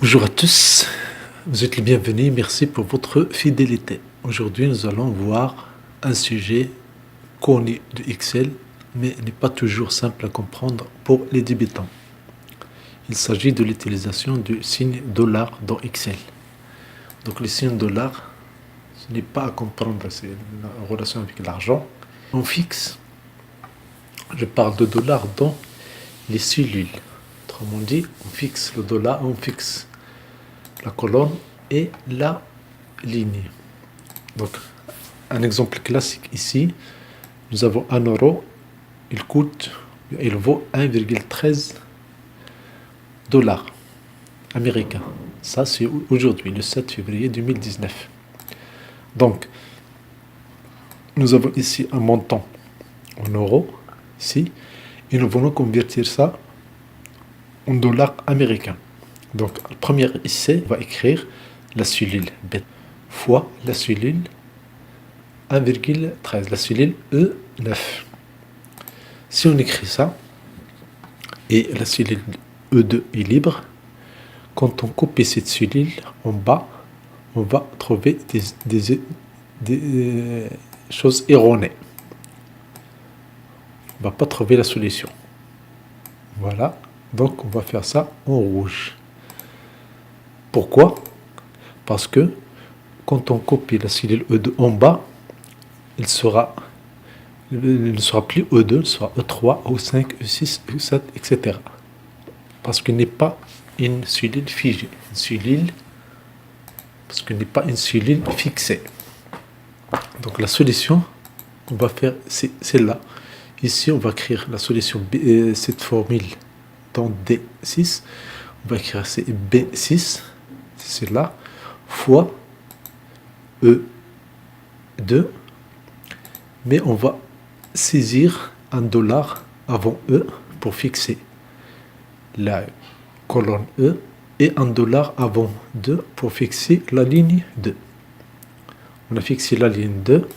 Bonjour à tous, vous êtes les bienvenus, merci pour votre fidélité. Aujourd'hui, nous allons voir un sujet connu de Excel, mais n'est pas toujours simple à comprendre pour les débutants. Il s'agit de l'utilisation du signe dollar dans Excel. Donc le signe dollar, ce n'est pas à comprendre, c'est en relation avec l'argent. On fixe, je parle de dollar dans les cellules. Autrement dit, on fixe le dollar, on fixe la colonne et la ligne. Donc, un exemple classique ici, nous avons 1 euro, il vaut 1,13 dollars américains. Ça, c'est aujourd'hui, le 7 février 2019. Donc, nous avons ici un montant en euros, ici, et nous voulons convertir ça en dollars américains. Donc, le premier essai va écrire la cellule B fois la cellule 1,13, la cellule E9. Si on écrit ça, et la cellule E2 est libre, quand on copie cette cellule en bas, on va trouver des choses erronées. On ne va pas trouver la solution. Voilà, donc on va faire ça en rouge. Pourquoi? Parce que quand on copie la cellule E2 en bas, il ne sera plus E2, il sera E3, E5, E6, E7, etc. Parce qu'il n'est pas une cellule figée, parce qu'il n'est pas une cellule fixée. Donc la solution, on va faire, c'est celle-là. Ici, on va écrire la solution cette formule dans D6. On va écrire c'est B6. C'est là, fois E2, mais on va saisir un dollar avant E pour fixer la colonne E et un dollar avant 2 pour fixer la ligne 2. On a fixé la ligne 2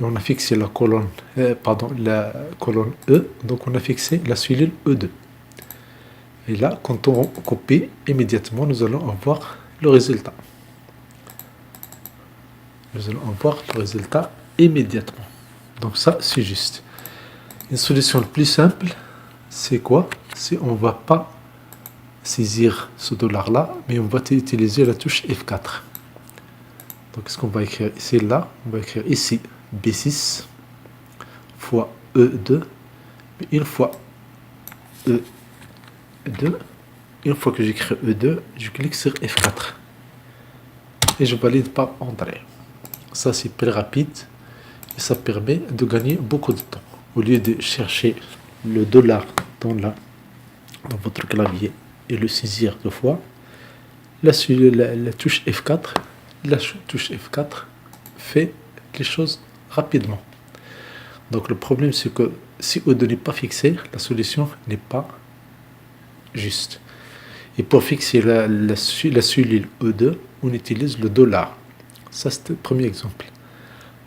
et on a fixé la colonne, la colonne E, donc on a fixé la cellule E2. Et là, quand on copie, immédiatement, nous allons avoir le résultat. Nous allons avoir le résultat immédiatement. Donc ça, c'est juste. Une solution plus simple, c'est quoi? C'est on ne va pas saisir ce dollar-là, mais on va utiliser la touche F4. Donc, ce qu'on va écrire ici, là, on va écrire ici B6 fois E2, une fois E2. Une fois que j'écris E2, je clique sur F4 et je valide par entrée. Ça, c'est plus rapide et ça permet de gagner beaucoup de temps. Au lieu de chercher le dollar dans votre clavier et le saisir deux fois, la touche F4, fait les choses rapidement. Donc le problème, c'est que si E2 n'est pas fixé, la solution n'est pas juste. Et pour fixer la cellule E2, on utilise le dollar. Ça, c'est le premier exemple.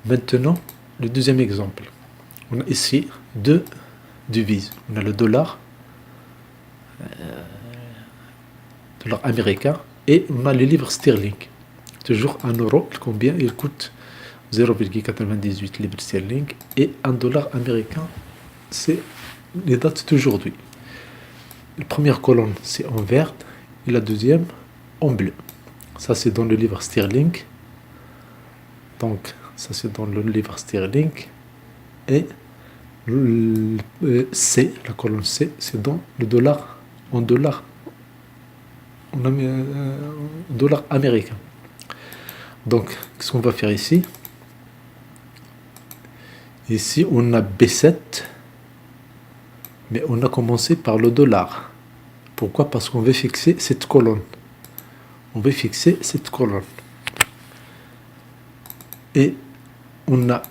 Maintenant, le deuxième exemple. On a ici deux devises. On a le dollar américain et on a le livre sterling. Toujours 1 euro, combien il coûte 0,98 livres sterling et 1 dollar américain, c'est les dates d'aujourd'hui. La première colonne, c'est en vert et la deuxième en bleu. Ça, c'est dans le livre sterling. Donc, ça, c'est dans le livre sterling. Et C, la colonne C, c'est dans le dollar, en dollar américain. Donc, qu'est-ce qu'on va faire ici? Ici, on a B7. Mais on a commencé par le dollar. Pourquoi? Parce qu'on veut fixer cette colonne. On veut fixer cette colonne. Et on a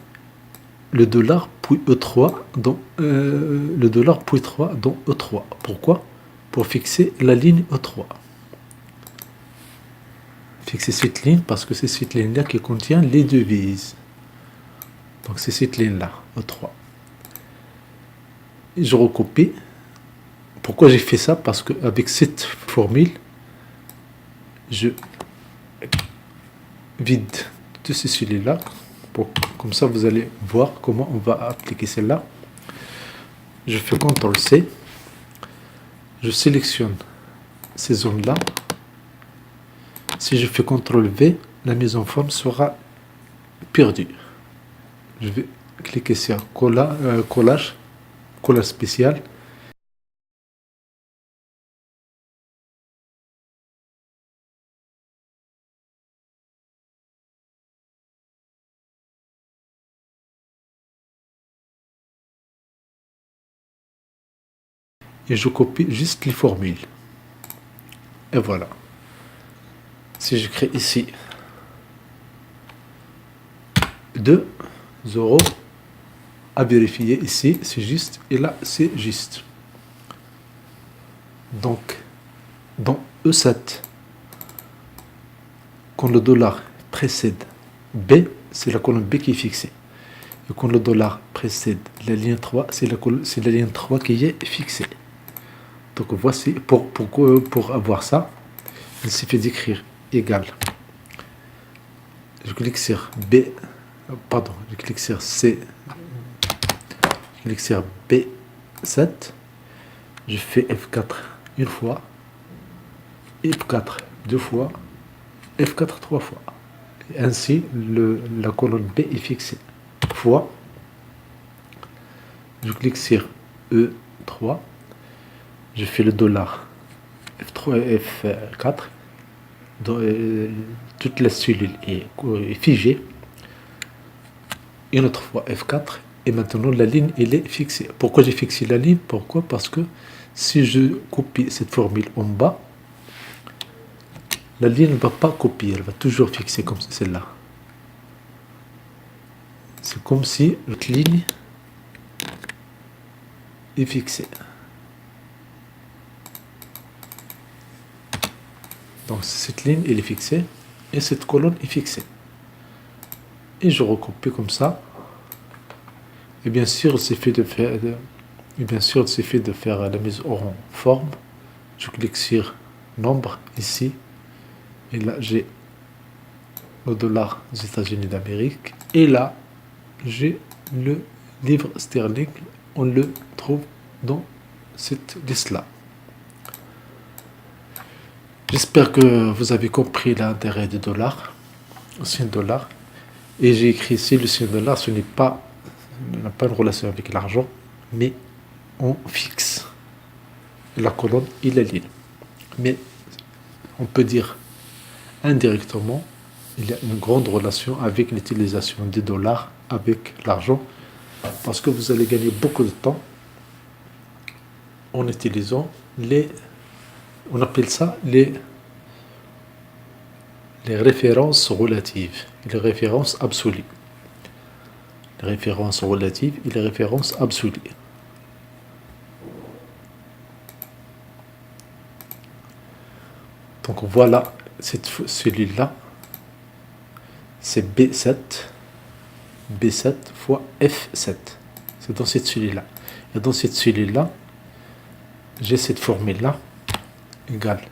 le dollar puis E3 dans le dollar puis 3 dans E3. Pourquoi? Pour fixer la ligne E3. Fixer cette ligne parce que c'est cette ligne-là qui contient les devises. Donc c'est cette ligne-là, E3. Je recopie. Pourquoi j'ai fait ça? Parce qu'avec cette formule, je vide tous ces celui-là. Comme ça, vous allez voir comment on va appliquer celle-là. Je fais CTRL-C. Je sélectionne ces zones-là. Si je fais CTRL-V, la mise en forme sera perdue. Je vais cliquer sur collage spécial. Et je copie juste les formules. Et voilà. Si je crée ici 2, 0, à vérifier ici, c'est juste, et là, c'est juste. Donc, dans E7, quand le dollar précède B, c'est la colonne B qui est fixée. Et quand le dollar précède la ligne 3, c'est la ligne 3 qui est fixée. Donc voici, pour avoir ça, il suffit d'écrire égal. Je clique sur B, pardon, je clique sur C, je clique sur B7, je fais F4 une fois, F4 deux fois, F4 trois fois. Et ainsi, la colonne B est fixée. Fois, je clique sur E3, je fais le dollar F3 et F4, toute la cellule est figée, une autre fois F4, et maintenant la ligne elle est fixée. Pourquoi j'ai fixé la ligne? Pourquoi? Parce que si je copie cette formule en bas, la ligne ne va pas copier, elle va toujours fixer comme celle-là. C'est comme si notre ligne est fixée. Donc cette ligne elle est fixée et cette colonne est fixée. Et je recopie comme ça. Et bien sûr, il suffit de faire, la mise en forme. Je clique sur nombre ici. Et là, j'ai le dollar des États-Unis d'Amérique. Et là, j'ai le livre sterling. On le trouve dans cette liste-là. J'espère que vous avez compris l'intérêt du dollar, le signe dollar. Et j'ai écrit ici le signe dollar, ce n'a pas une relation avec l'argent, mais on fixe la colonne et la ligne. Mais on peut dire indirectement, il y a une grande relation avec l'utilisation des dollars avec l'argent, parce que vous allez gagner beaucoup de temps en utilisant on appelle ça les références relatives, les références absolues. Les références relatives et les références absolues. Donc voilà, cette cellule-là, c'est B7 fois F7. C'est dans cette cellule-là. Et dans cette cellule-là, j'ai cette formule-là, égale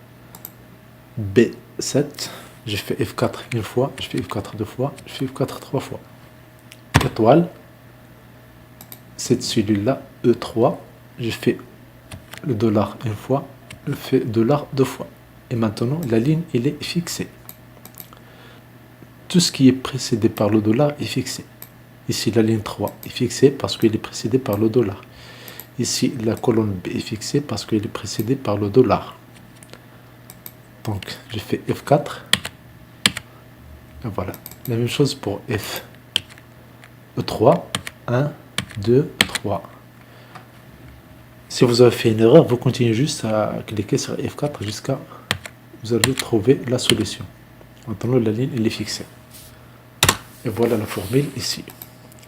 B7, je fais F4 une fois, je fais F4 deux fois, je fais F4 trois fois. Étoile, cette cellule-là, E3, je fais le dollar une fois, je fais dollar deux fois. Et maintenant, la ligne, elle est fixée. Tout ce qui est précédé par le dollar est fixé. Ici, la ligne 3 est fixée parce qu'elle est précédée par le dollar. Ici, la colonne B est fixée parce qu'elle est précédée par le dollar. Donc, je fais F4. Et voilà. La même chose pour F. E3. 1, 2, 3. Si vous avez fait une erreur, vous continuez juste à cliquer sur F4 jusqu'à vous allez trouver la solution. Maintenant, la ligne elle est fixée. Et voilà la formule ici.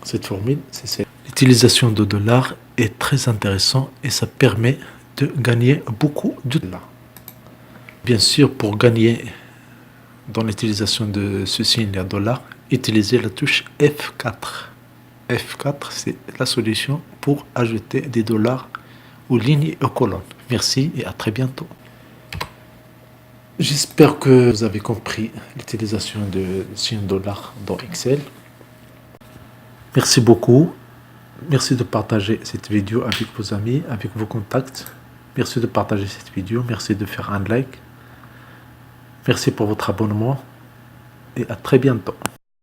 Cette formule, c'est celle. L'utilisation de dollars est très intéressant et ça permet de gagner beaucoup de dollars. Bien sûr, pour gagner dans l'utilisation de ce signe dollar, utilisez la touche F4. F4, c'est la solution pour ajouter des dollars aux lignes et aux colonnes. Merci et à très bientôt. J'espère que vous avez compris l'utilisation de $100 dans Excel. Merci beaucoup. Merci de partager cette vidéo avec vos amis, avec vos contacts. Merci de partager cette vidéo. Merci de faire un like. Merci pour votre abonnement et à très bientôt.